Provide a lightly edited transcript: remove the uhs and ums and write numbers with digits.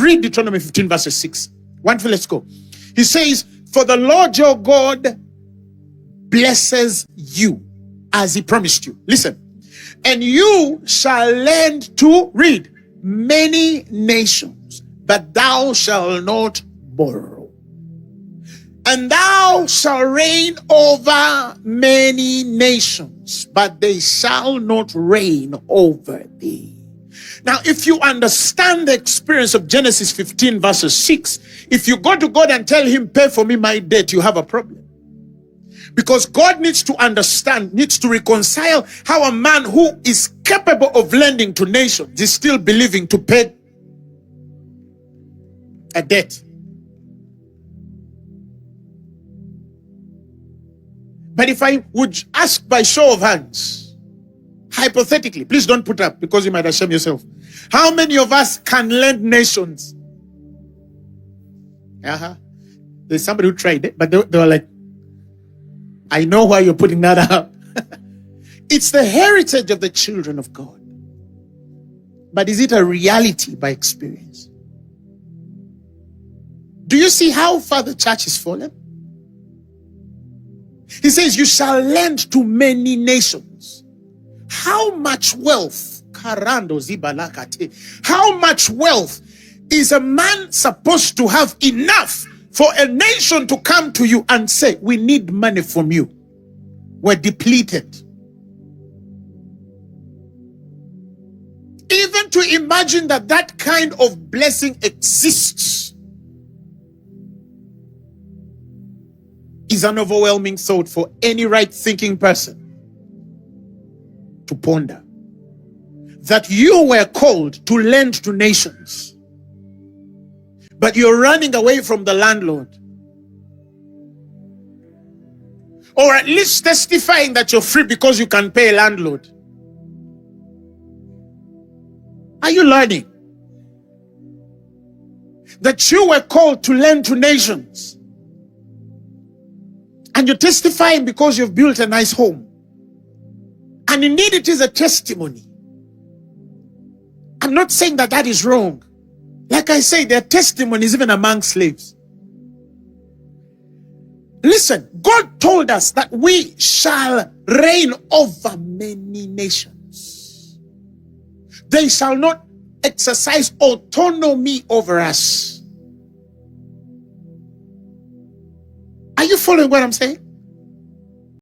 Read Deuteronomy 15 verses 6. Let's go. He says, for the Lord your God blesses you as he promised you. Listen. And you shall lend to, read, many nations, but thou shalt not borrow. And thou shalt reign over many nations, but they shall not reign over thee. Now, if you understand the experience of Genesis 15 verses 6, if you go to God and tell him, pay for me my debt, you have a problem. Because God needs to understand, needs to reconcile how a man who is capable of lending to nations is still believing to pay a debt. But if I would ask by show of hands, hypothetically, please don't put up because you might ashame yourself. How many of us can lend nations? There's somebody who tried it, but they were like, I know why you're putting that up. It's the heritage of the children of God. But is it a reality by experience? Do you see how far the church has fallen? He says, you shall lend to many nations. How much wealth, how much wealth is a man supposed to have enough for a nation to come to you and say, we need money from you? We're depleted. Even to imagine that that kind of blessing exists is an overwhelming thought for any right-thinking person to ponder. That you were called to lend to nations, but you're running away from the landlord. Or at least testifying that you're free because you can pay a landlord. Are you learning? That you were called to lend to nations, and you're testifying because you've built a nice home. And indeed it is a testimony. I'm not saying that that is wrong. Like I say, there are testimonies even among slaves. Listen, God told us that we shall reign over many nations. They shall not exercise autonomy over us. Are you following what I'm saying?